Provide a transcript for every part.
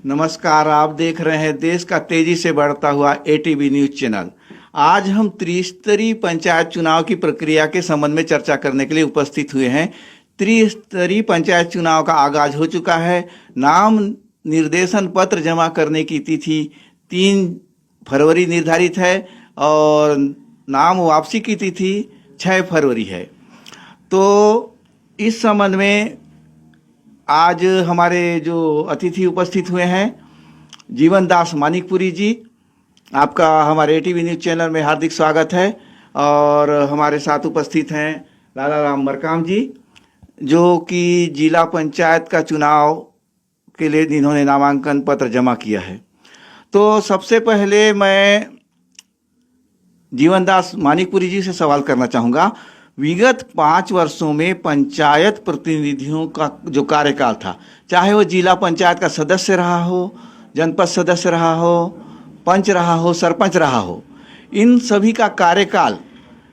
नमस्कार, आप देख रहे हैं देश का तेजी से बढ़ता हुआ एटीवी न्यूज चैनल। आज हम त्रिस्तरीय पंचायत चुनाव की प्रक्रिया के संबंध में चर्चा करने के लिए उपस्थित हुए हैं। त्रिस्तरीय पंचायत चुनाव का आगाज हो चुका है। नाम निर्देशन पत्र जमा करने की तिथि 3 फरवरी निर्धारित है और नाम वापसी की तिथि 6 फरवरी है। तो इस संबंध में आज हमारे जो अतिथि उपस्थित हुए हैं, जीवन दास मानिकपुरी जी, आपका हमारे एटीवी न्यूज चैनल में हार्दिक स्वागत है। और हमारे साथ उपस्थित हैं लालाराम मरकाम जी, जो कि जिला पंचायत का चुनाव के लिए इन्होंने नामांकन पत्र जमा किया है। तो सबसे पहले मैं जीवन दास मानिकपुरी जी से सवाल करना चाहूँगा। विगत 5 वर्षों में पंचायत प्रतिनिधियों का जो कार्यकाल था, चाहे वो जिला पंचायत का सदस्य रहा हो, जनपद सदस्य रहा हो, पंच रहा हो, सरपंच रहा हो, इन सभी का कार्यकाल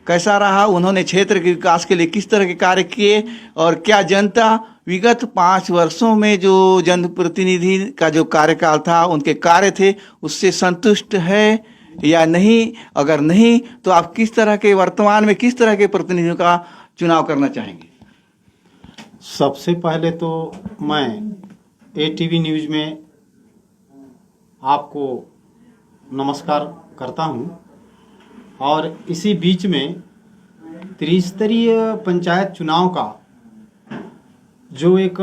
कैसा रहा? उन्होंने क्षेत्र के विकास के लिए किस तरह के कार्य किए और क्या जनता विगत 5 वर्षों में जो जनप्रतिनिधि का जो कार्यकाल था, उनके कार्य थे, उससे संतुष्ट है या नहीं? अगर नहीं तो आप किस तरह के वर्तमान में किस तरह के प्रतिनिधियों का चुनाव करना चाहेंगे? सबसे पहले तो मैं एटीवी न्यूज में आपको नमस्कार करता हूं और इसी बीच में त्रिस्तरीय पंचायत चुनाव का जो एक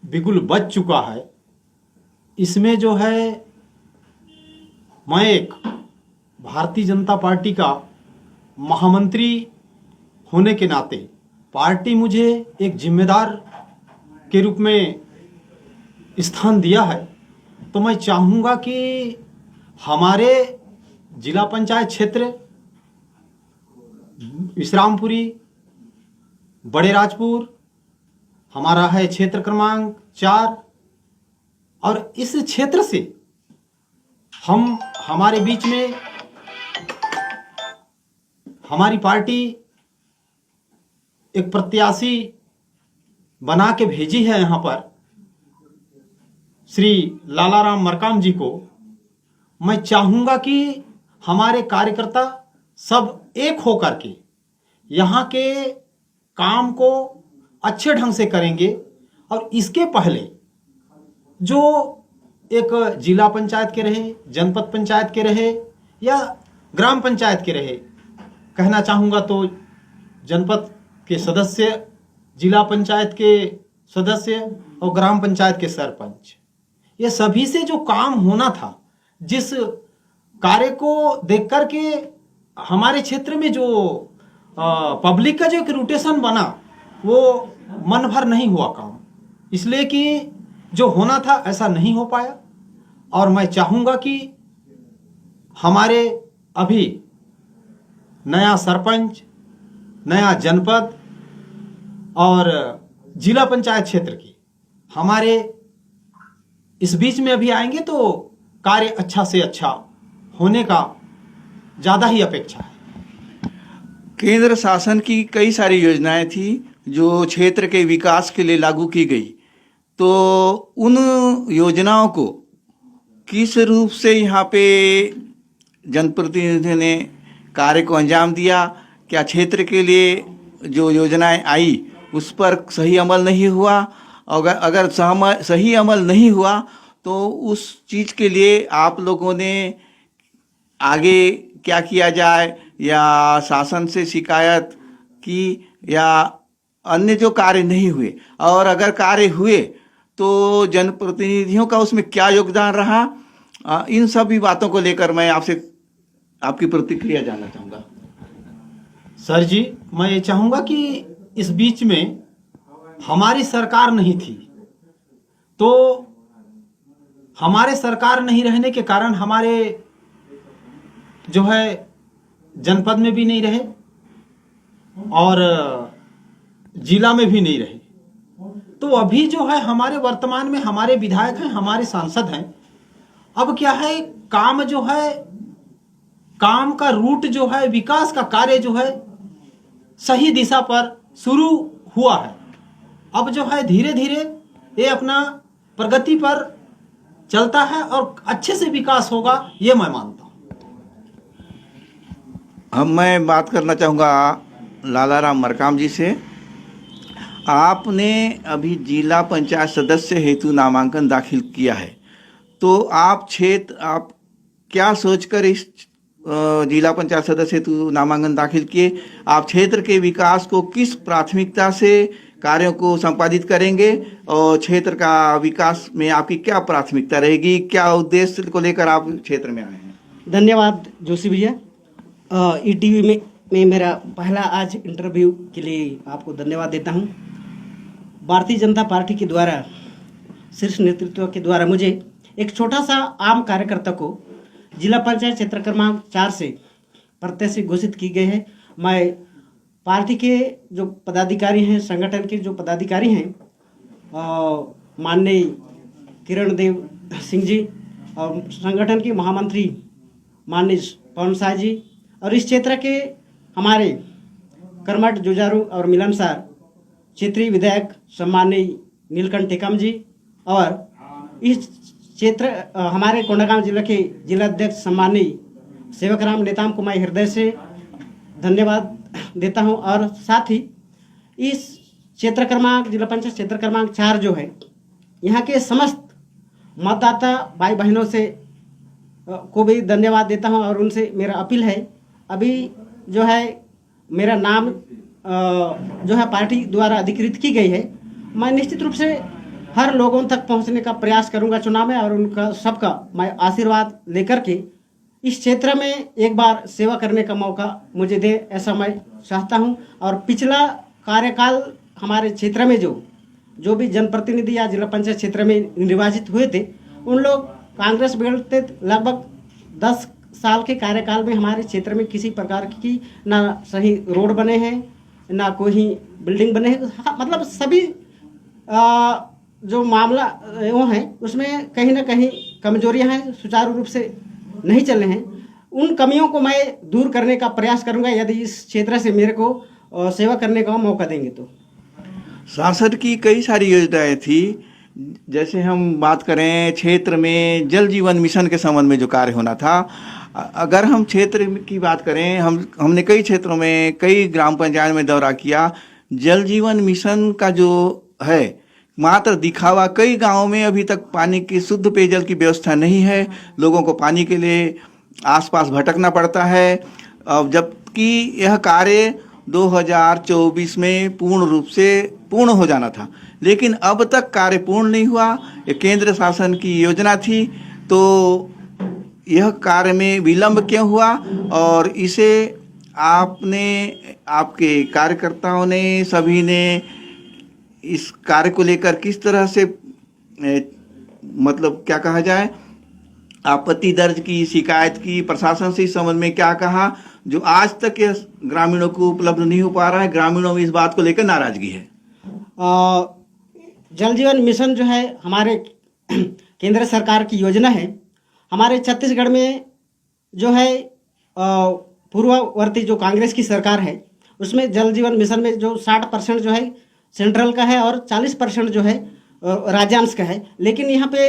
बिगुल बज चुका है, इसमें जो है मैं एक भारतीय जनता पार्टी का महामंत्री होने के नाते पार्टी मुझे एक जिम्मेदार के रूप में स्थान दिया है, तो मैं चाहूँगा कि हमारे जिला पंचायत क्षेत्र विश्रामपुरी, बड़े राजपुर हमारा है क्षेत्र क्रमांक 4, और इस क्षेत्र से हमारे बीच में हमारी पार्टी एक प्रत्याशी बना के भेजी है यहाँ पर श्री लालाराम मरकाम जी को। मैं चाहूँगा कि हमारे कार्यकर्ता सब एक होकर के यहाँ के काम को अच्छे ढंग से करेंगे। और इसके पहले जो एक जिला पंचायत के रहे, जनपद पंचायत के रहे या ग्राम पंचायत के रहे, कहना चाहूँगा तो जनपद के सदस्य, जिला पंचायत के सदस्य और ग्राम पंचायत के सरपंच, ये सभी से जो काम होना था, जिस कार्य को देख कर के हमारे क्षेत्र में जो पब्लिक का जो एक रोटेशन बना, वो मन भर नहीं हुआ काम, इसलिए कि जो होना था ऐसा नहीं हो पाया। और मैं चाहूँगा कि हमारे अभी नया सरपंच, नया जनपद और जिला पंचायत क्षेत्र की हमारे इस बीच में अभी आएंगे तो कार्य अच्छा से अच्छा होने का ज़्यादा ही अपेक्षा है। केंद्र शासन की कई सारी योजनाएं थी जो क्षेत्र के विकास के लिए लागू की गई, तो उन योजनाओं को किस रूप से यहाँ पे जनप्रतिनिधि ने कार्य को अंजाम दिया? क्या क्षेत्र के लिए जो योजनाएं आई उस पर सही अमल नहीं हुआ? अगर सही अमल नहीं हुआ तो उस चीज़ के लिए आप लोगों ने आगे क्या किया जाए, या शासन से शिकायत की, या अन्य जो कार्य नहीं हुए, और अगर कार्य हुए तो जनप्रतिनिधियों का उसमें क्या योगदान रहा? इन सभी बातों को लेकर मैं आपसे आपकी प्रतिक्रिया जानना चाहूँगा। सर जी, मैं ये चाहूँगा कि इस बीच में हमारी सरकार नहीं थी, तो हमारे सरकार नहीं रहने के कारण हमारे जो है जनपद में भी नहीं रहे और जिला में भी नहीं रहे। तो अभी जो है हमारे वर्तमान में हमारे विधायक हैं, हमारे सांसद हैं। अब क्या है, काम जो है, काम का रूट जो है, विकास का कार्य जो है सही दिशा पर शुरू हुआ है। अब जो है धीरे धीरे ये अपना प्रगति पर चलता है और अच्छे से विकास होगा, ये मैं मानता हूँ। अब मैं बात करना चाहूँगा लालाराम मरकाम जी से। आपने अभी जिला पंचायत सदस्य हेतु नामांकन दाखिल किया है, तो आप क्या सोचकर इस जिला पंचायत सदस्य हेतु नामांकन दाखिल किए? आप क्षेत्र के विकास को किस प्राथमिकता से कार्यों को संपादित करेंगे और क्षेत्र का विकास में आपकी क्या प्राथमिकता रहेगी? क्या उद्देश्य को लेकर आप क्षेत्र में आए हैं? धन्यवाद जोशी भैया। ईटीवी में मेरा पहला आज इंटरव्यू के लिए आपको धन्यवाद देता हूं। भारतीय जनता पार्टी के द्वारा, शीर्ष नेतृत्व के द्वारा मुझे एक छोटा सा आम कार्यकर्ता को जिला पंचायत क्षेत्र क्रमांक 4 से प्रत्याशी घोषित की गई है। मैं पार्टी के जो पदाधिकारी हैं, संगठन के जो पदाधिकारी हैं, माननीय किरण देव सिंह जी और संगठन के महामंत्री माननीय पवन शाह जी, और इस क्षेत्र के हमारे कर्मठ, जुझारू और मिलनसार क्षेत्रीय विधायक सम्माननीय नीलकंठ टेकम जी, और इस क्षेत्र हमारे कोंडागांव जिला के जिला अध्यक्ष सम्माननीय सेवकराम नेताम को मैं हृदय से धन्यवाद देता हूं। और साथ ही इस क्षेत्र क्रमांक, जिला पंचायत क्षेत्र क्रमांक 4 जो है, यहाँ के समस्त मतदाता भाई बहनों से को भी धन्यवाद देता हूं और उनसे मेरा अपील है, अभी जो है मेरा नाम जो है पार्टी द्वारा अधिकृत की गई है, मैं निश्चित रूप से हर लोगों तक पहुंचने का प्रयास करूंगा चुनाव में, और उनका सबका मैं आशीर्वाद लेकर के इस क्षेत्र में एक बार सेवा करने का मौका मुझे दे, ऐसा मैं चाहता हूं। और पिछला कार्यकाल हमारे क्षेत्र में जो भी जनप्रतिनिधि या जिला पंचायत क्षेत्र में निर्वाचित हुए थे, उन लोग कांग्रेस बेल्ट लगभग 10 साल के कार्यकाल में हमारे क्षेत्र में किसी प्रकार की ना सही रोड बने हैं, ना कोई बिल्डिंग बने हैं। हाँ, मतलब सभी जो मामला वो हैं उसमें कहीं ना कहीं कमजोरियां हैं, सुचारू रूप से नहीं चल रहे हैं। उन कमियों को मैं दूर करने का प्रयास करूंगा यदि इस क्षेत्र से मेरे को सेवा करने का मौका देंगे तो। सांसद की कई सारी योजनाएं थी, जैसे हम बात करें क्षेत्र में जल जीवन मिशन के संबंध में जो कार्य होना था, अगर हम क्षेत्र की बात करें, हमने कई क्षेत्रों में, कई ग्राम पंचायत में दौरा किया। जल जीवन मिशन का जो है मात्र दिखावा, कई गांवों में अभी तक पानी की, शुद्ध पेयजल की व्यवस्था नहीं है। लोगों को पानी के लिए आसपास भटकना पड़ता है, जबकि यह कार्य 2024 में पूर्ण रूप से पूर्ण हो जाना था, लेकिन अब तक कार्य पूर्ण नहीं हुआ। ये केंद्र शासन की योजना थी, तो यह कार्य में विलंब क्यों हुआ, और इसे आपने, आपके कार्यकर्ताओं ने, सभी ने इस कार्य को लेकर किस तरह से मतलब क्या कहा जाए, आपत्ति दर्ज की, शिकायत की, प्रशासन से इस संबंध में क्या कहा, जो आज तक यह ग्रामीणों को उपलब्ध नहीं हो पा रहा है? ग्रामीणों में इस बात को लेकर नाराजगी है। जल जीवन मिशन जो है हमारे केंद्र सरकार की योजना है। हमारे छत्तीसगढ़ में जो है पूर्ववर्ती जो कांग्रेस की सरकार है, उसमें जल जीवन मिशन में जो 60% जो है सेंट्रल का है और 40% जो है राज्यांश का है। लेकिन यहाँ पे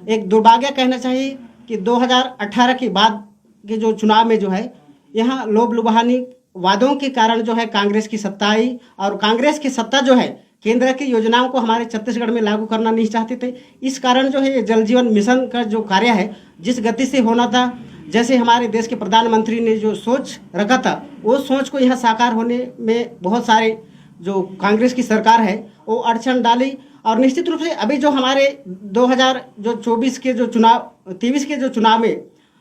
एक दुर्भाग्य कहना चाहिए कि 2018 के बाद के जो चुनाव में जो है, यहाँ लोभ लुभानी वादों के कारण जो है कांग्रेस की सत्ता आई, और कांग्रेस की सत्ता जो है केंद्र की योजनाओं को हमारे छत्तीसगढ़ में लागू करना नहीं चाहते थे। इस कारण जो है ये जल जीवन मिशन का जो कार्य है, जिस गति से होना था, जैसे हमारे देश के प्रधानमंत्री ने जो सोच रखा था, वो सोच को यहाँ साकार होने में बहुत सारे जो कांग्रेस की सरकार है वो अड़चन डाली। और निश्चित रूप से अभी जो हमारे 2024 के जो चुनाव, 23 के जो चुनाव में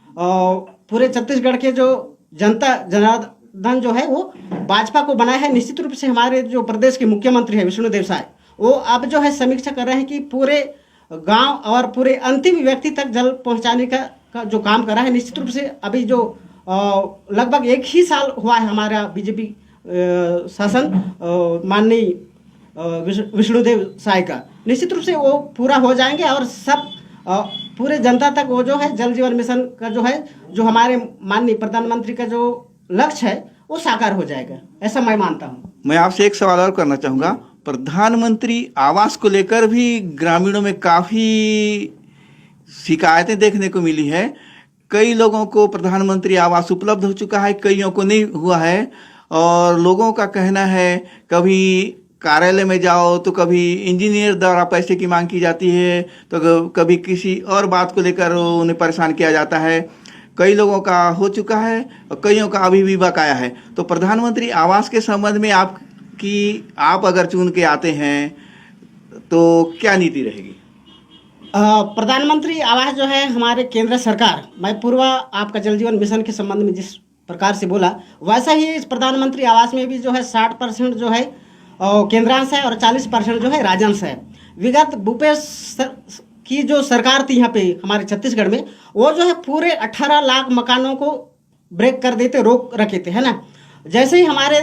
पूरे छत्तीसगढ़ के जो जनता जनार्दन जो है वो भाजपा को बनाया है। निश्चित रूप से हमारे जो प्रदेश के मुख्यमंत्री है विष्णुदेव साय, वो अब जो है समीक्षा कर रहे हैं कि पूरे गांव और पूरे अंतिम व्यक्ति तक जल पहुंचाने का जो काम कर रहा है। निश्चित रूप से अभी जो लगभग 1 ही साल हुआ है हमारा बीजेपी शासन माननीय विष्णुदेव साय का, निश्चित रूप से वो पूरा हो जाएंगे और सब पूरे जनता तक वो जो है जल जीवन मिशन का जो है, जो हमारे माननीय प्रधानमंत्री का जो लक्ष्य है वो साकार हो जाएगा, ऐसा मैं मानता हूँ। मैं आपसे एक सवाल और करना चाहूँगा। प्रधानमंत्री आवास को लेकर भी ग्रामीणों में काफ़ी शिकायतें देखने को मिली है। कई लोगों को प्रधानमंत्री आवास उपलब्ध हो चुका है, कईयों को नहीं हुआ है। और लोगों का कहना है कभी कार्यालय में जाओ तो कभी इंजीनियर द्वारा पैसे की मांग की जाती है, तो कभी किसी और बात को लेकर उन्हें परेशान किया जाता है। कई लोगों का हो चुका है और कईयों का अभी भी बकाया है। तो प्रधानमंत्री आवास के संबंध में आप अगर चुन के आते हैं तो क्या नीति रहेगी? प्रधानमंत्री आवास जो है हमारे केंद्र सरकार, मैं पूर्व आपका जल जीवन मिशन के संबंध में जिस प्रकार से बोला, वैसा ही इस प्रधानमंत्री आवास में भी जो है 60% जो है केंद्रांश है और 40% जो है राज्यांश है। विगत भूपेश की जो सरकार थी यहाँ पे हमारे छत्तीसगढ़ में, वो जो है पूरे 18 लाख मकानों को ब्रेक कर देते, रोक रखे थे, है ना। जैसे ही हमारे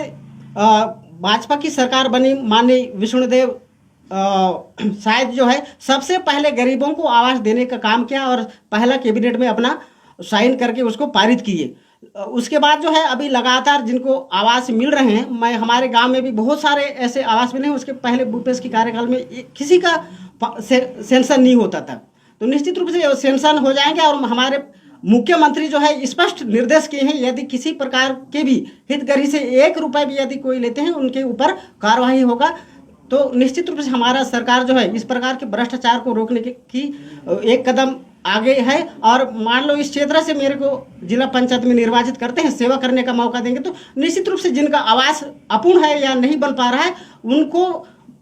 भाजपा की सरकार बनी, माननीय विष्णुदेव शायद जो है सबसे पहले गरीबों को आवास देने का काम किया और पहला कैबिनेट में अपना साइन करके उसको पारित किए। उसके बाद जो है अभी लगातार जिनको आवास मिल रहे हैं, मैं हमारे गांव में भी बहुत सारे ऐसे आवास मिले हैं। उसके पहले भूपेश की कार्यकाल में किसी का सेंसन नहीं होता था, तो निश्चित रूप से सेंसन हो जाएंगे। और हमारे मुख्यमंत्री जो है स्पष्ट निर्देश किए हैं, यदि किसी प्रकार के भी हितग्राही से 1 रुपये भी यदि कोई लेते हैं उनके ऊपर कार्रवाई होगा। तो निश्चित रूप से हमारा सरकार जो है इस प्रकार के भ्रष्टाचार को रोकने की एक कदम आगे है। और मान लो इस क्षेत्र से मेरे को जिला पंचायत में निर्वाचित करते हैं, सेवा करने का मौका देंगे, तो निश्चित रूप से जिनका आवास अपूर्ण है या नहीं बन पा रहा है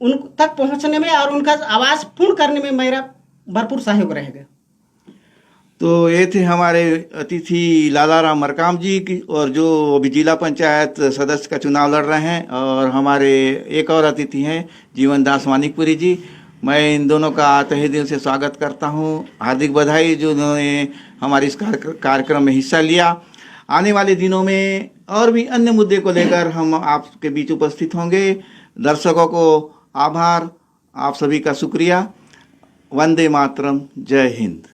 उन तक पहुंचने में और उनका आवास पूर्ण करने में मेरा भरपूर सहयोग रहेगा। तो ये थे हमारे अतिथि लालाराम मरकाम जी की, और जो अभी जिला पंचायत सदस्य का चुनाव लड़ रहे हैं। और हमारे एक और अतिथि हैं जीवन दास मानिकपुरी जी। मैं इन दोनों का तहे दिल से स्वागत करता हूं। हार्दिक बधाई जो उन्होंने हमारे इस कार्यक्रम में हिस्सा लिया। आने वाले दिनों में और भी अन्य मुद्दे को लेकर हम आपके बीच उपस्थित होंगे। दर्शकों को आभार, आप सभी का शुक्रिया। वंदे मातरम, जय हिंद।